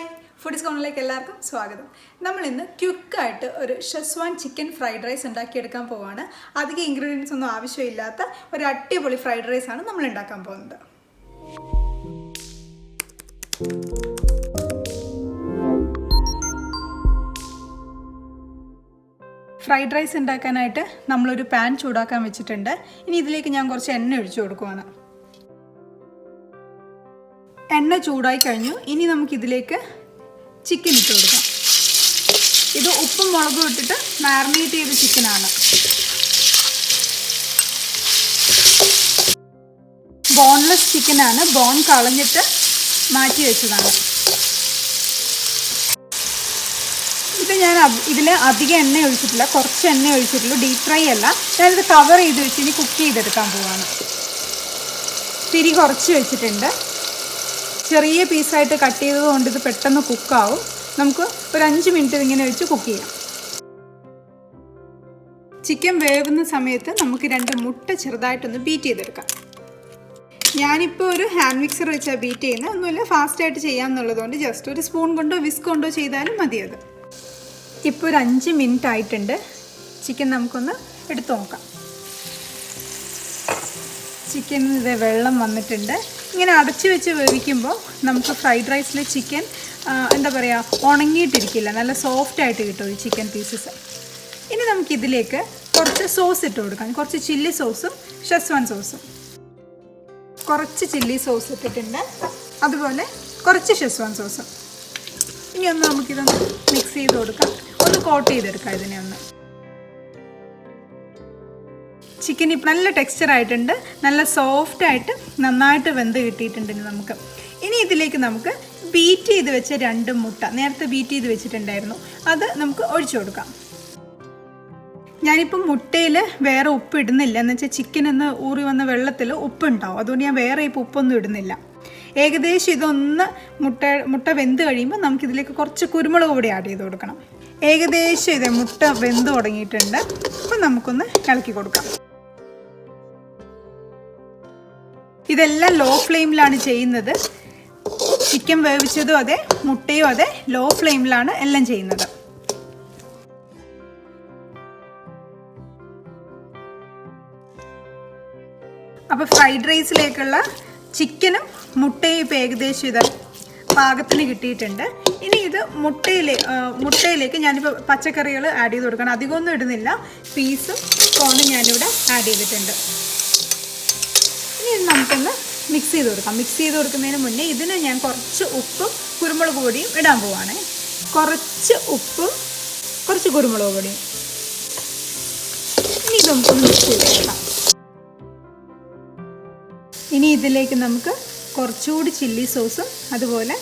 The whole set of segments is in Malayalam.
ഹായ്, ഫുഡീസ് കോർണറിലേക്ക് എല്ലാവർക്കും സ്വാഗതം. നമ്മളിന്ന് ക്വിക്കായിട്ട് ഒരു ഷെസ്വാൻ ചിക്കൻ ഫ്രൈഡ് റൈസ് ഉണ്ടാക്കിയെടുക്കാൻ പോവാണ്. അധികം ഇൻഗ്രീഡിയൻസ് ഒന്നും ആവശ്യമില്ലാത്ത ഒരു അടിപൊളി ഫ്രൈഡ് റൈസാണ് നമ്മൾ ഉണ്ടാക്കാൻ പോകുന്നത്. ഫ്രൈഡ് റൈസ് ഉണ്ടാക്കാനായിട്ട് നമ്മളൊരു പാൻ ചൂടാക്കാൻ വെച്ചിട്ടുണ്ട്. ഇനി ഇതിലേക്ക് ഞാൻ കുറച്ച് എണ്ണ ഒഴിച്ചു കൊടുക്കുവാണ്. എണ്ണ ചൂടായി കഴിഞ്ഞു. ഇനി നമുക്കിതിലേക്ക് ചിക്കൻ ഇട്ട് കൊടുക്കാം. ഇത് ഉപ്പും മുളകും ഇട്ടിട്ട് മാരിനേറ്റ് ചെയ്ത ചിക്കനാണ്. ബോൺലെസ് ചിക്കനാണ്, ബോൺ കളഞ്ഞിട്ട് മാറ്റി വെച്ചതാണ്. ഇത് ഞാൻ ഇതിൽ അധികം എണ്ണ ഒഴിച്ചിട്ടില്ല, കുറച്ച് എണ്ണ ഒഴിച്ചിട്ടുള്ളൂ. ഡീപ് ഫ്രൈ അല്ല. ഞാനിത് കവർ ചെയ്ത് വെച്ച് ഇനി കുക്ക് ചെയ്തെടുക്കാൻ പോവാണ്. തിരി കുറച്ച് വെച്ചിട്ടുണ്ട്. ചെറിയ പീസായിട്ട് കട്ട് ചെയ്തത് കൊണ്ട് ഇത് പെട്ടെന്ന് കുക്കാവും. നമുക്ക് ഒരു 5 മിനിറ്റ് ഇങ്ങനെ വെച്ച് കുക്ക് ചെയ്യാം. ചിക്കൻ വേവുന്ന സമയത്ത് നമുക്ക് 2 മുട്ട ചെറുതായിട്ടൊന്ന് ബീറ്റ് ചെയ്തെടുക്കാം. ഞാനിപ്പോൾ ഒരു ഹാൻഡ് മിക്സർ വെച്ചാൽ ബീറ്റ് ചെയ്യുന്നത്. ഒന്നുമില്ല, ഫാസ്റ്റായിട്ട് ചെയ്യാമെന്നുള്ളതുകൊണ്ട് ജസ്റ്റ് ഒരു സ്പൂൺ കൊണ്ടോ വിസ്ക് കൊണ്ടോ ചെയ്താലും മതി. അത് ഇപ്പോൾ ഒരു 5 മിനിറ്റ് ആയിട്ടുണ്ട്. ചിക്കൻ നമുക്കൊന്ന് എടുത്തു നോക്കാം. ചിക്കനിൽ ഇത് വെള്ളം വന്നിട്ടുണ്ട്. ഇങ്ങനെ അടച്ചു വെച്ച് വേവിക്കുമ്പോൾ നമുക്ക് ഫ്രൈഡ് റൈസിൽ ചിക്കൻ എന്താ പറയുക, ഉണങ്ങിയിട്ടിരിക്കില്ല, നല്ല സോഫ്റ്റായിട്ട് കിട്ടും ഈ ചിക്കൻ പീസസ്. ഇനി നമുക്കിതിലേക്ക് കുറച്ച് സോസ് ഇട്ട് കൊടുക്കാം. കുറച്ച് ചില്ലി സോസും ഷെസ്വാൻ സോസും. കുറച്ച് ചില്ലി സോസ് ഇട്ടിട്ടുണ്ട്, അതുപോലെ കുറച്ച് ഷെസ്വാൻ സോസും. ഇനി ഒന്ന് നമുക്കിതൊന്ന് മിക്സ് ചെയ്ത് കൊടുക്കാം. ഒന്ന് കോട്ട് ചെയ്തെടുക്കാം ഇതിനെ ഒന്ന്. ചിക്കൻ ഇപ്പം നല്ല ടെക്സ്ചർ ആയിട്ടുണ്ട്, നല്ല സോഫ്റ്റായിട്ട് നന്നായിട്ട് വെന്ത് കിട്ടിയിട്ടുണ്ട്. ഇനി ഇതിലേക്ക് നമുക്ക് ബീറ്റ് ചെയ്ത് വെച്ച 2 മുട്ട നേരത്തെ ബീറ്റ് ചെയ്ത് വെച്ചിട്ടുണ്ടായിരുന്നു, അത് നമുക്ക് ഒഴിച്ചു കൊടുക്കാം. ഞാനിപ്പം മുട്ടയിൽ വേറെ ഉപ്പ് ഇടുന്നില്ല, എന്ന് വെച്ചാൽ ചിക്കൻ എന്ന് ഊറി വന്ന വെള്ളത്തിൽ ഉപ്പുണ്ടാവും. അതുകൊണ്ട് ഞാൻ വേറെ ഇപ്പോൾ ഉപ്പൊന്നും ഇടുന്നില്ല. ഏകദേശം ഇതൊന്ന് മുട്ട വെന്ത് കഴിയുമ്പോൾ നമുക്കിതിലേക്ക് കുറച്ച് കുരുമുളക് പൊടി ആഡ് ചെയ്ത് കൊടുക്കണം. ഏകദേശം ഇത് മുട്ട വെന്ത് തുടങ്ങിയിട്ടുണ്ട്. അപ്പം നമുക്കൊന്ന് ഇളക്കി കൊടുക്കാം. ഇതെല്ലാം ലോ ഫ്ലെയിമിലാണ് ചെയ്യുന്നത്. ചിക്കൻ വേവിച്ചതും അതെ, മുട്ടയും അതെ, ലോ ഫ്ലെയിമിലാണ് എല്ലാം ചെയ്യുന്നത്. അപ്പോൾ ഫ്രൈഡ് റൈസിലേക്കുള്ള ചിക്കനും മുട്ടയും ഇപ്പോൾ ഏകദേശം ഇത് പാകത്തിന് കിട്ടിയിട്ടുണ്ട്. ഇനി ഇത് മുട്ടയിലേക്ക് ഞാനിപ്പോൾ പച്ചക്കറികൾ ആഡ് ചെയ്ത് കൊടുക്കണം. അധികമൊന്നും ഇടുന്നില്ല, പീസും കോണും ഞാനിവിടെ ആഡ് ചെയ്തിട്ടുണ്ട്. ഇനി ഇത് നമുക്കൊന്ന് മിക്സ് ചെയ്ത് കൊടുക്കാം. മിക്സ് ചെയ്ത് കൊടുക്കുന്നതിന് മുന്നേ ഇതിന് ഞാൻ കുറച്ച് ഉപ്പും കുരുമുളക് പൊടിയും ഇടാൻ പോവാണ്. കുറച്ച് ഉപ്പും കുറച്ച് കുരുമുളക് പൊടിയും. ഇനി ഇത് നമുക്കൊന്ന് മിക്സ് ചെയ്ത് കൊടുക്കാം. ഇനി ഇതിലേക്ക് നമുക്ക് കുറച്ചുകൂടി ചില്ലി സോസും അതുപോലെ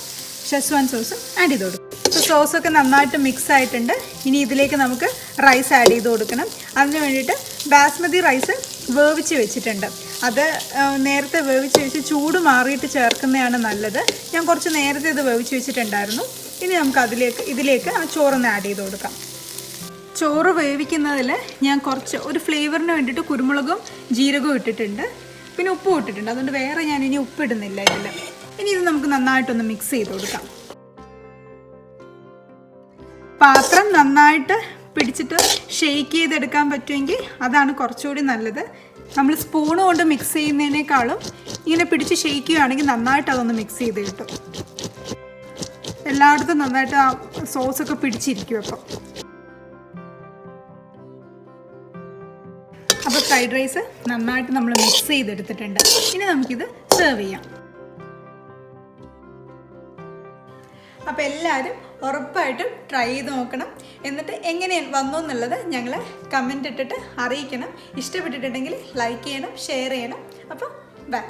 ഷെസ്വാൻ സോസും ആഡ് ചെയ്ത് കൊടുക്കും. ഇപ്പോൾ സോസൊക്കെ നന്നായിട്ട് മിക്സ് ആയിട്ടുണ്ട്. ഇനി ഇതിലേക്ക് നമുക്ക് റൈസ് ആഡ് ചെയ്ത് കൊടുക്കണം. അതിന് വേണ്ടിയിട്ട് ബാസ്മതി റൈസ് വേവിച്ച് വെച്ചിട്ടുണ്ട്. അത് നേരത്തെ വേവിച്ച് വെച്ച് ചൂട് മാറിയിട്ട് ചേർക്കുന്നതാണ് നല്ലത്. ഞാൻ കുറച്ച് നേരത്തെ ഇത് വേവിച്ച് വെച്ചിട്ടുണ്ടായിരുന്നു. ഇനി നമുക്ക് ഇതിലേക്ക് ആ ചോറൊന്ന് ആഡ് ചെയ്ത് കൊടുക്കാം. ചോറ് വേവിക്കുന്നതിൽ ഞാൻ കുറച്ച് ഒരു ഫ്ലേവറിന് വേണ്ടിയിട്ട് കുരുമുളകും ജീരകവും ഇട്ടിട്ടുണ്ട്, പിന്നെ ഉപ്പും ഇട്ടിട്ടുണ്ട്. അതുകൊണ്ട് വേറെ ഞാൻ ഇനി ഉപ്പിടുന്നില്ല ഇതിൽ. ഇനി ഇത് നമുക്ക് നന്നായിട്ടൊന്ന് മിക്സ് ചെയ്ത് കൊടുക്കാം. പാത്രം നന്നായിട്ട് പിടിച്ചിട്ട് ഷെയ്ക്ക് ചെയ്തെടുക്കാൻ പറ്റുമെങ്കിൽ അതാണ് കുറച്ചുകൂടി നല്ലത്. നമ്മൾ സ്പൂണ് കൊണ്ട് മിക്സ് ചെയ്യുന്നതിനേക്കാളും ഇങ്ങനെ പിടിച്ച് ഷെയ്ക്ക് ചെയ്യുകയാണെങ്കിൽ നന്നായിട്ട് അതൊന്ന് മിക്സ് ചെയ്ത് കിട്ടും. എല്ലായിടത്തും നന്നായിട്ട് ആ സോസൊക്കെ പിടിച്ചിരിക്കും. അപ്പോൾ ഫ്രൈഡ് റൈസ് നന്നായിട്ട് നമ്മൾ മിക്സ് ചെയ്തെടുത്തിട്ടുണ്ട്. ഇനി നമുക്കിത് സെർവ് ചെയ്യാം. അപ്പോൾ എല്ലാവരും ഉറപ്പായിട്ടും ട്രൈ ചെയ്ത് നോക്കണം. എന്നിട്ട് എങ്ങനെ വന്നു എന്നുള്ളത് ഞങ്ങൾ കമൻറ്റ് ഇട്ടിട്ട് അറിയിക്കണം. ഇഷ്ടപ്പെട്ടിട്ടുണ്ടെങ്കിൽ ലൈക്ക് ചെയ്യണം, ഷെയർ ചെയ്യണം. അപ്പോൾ ബൈ.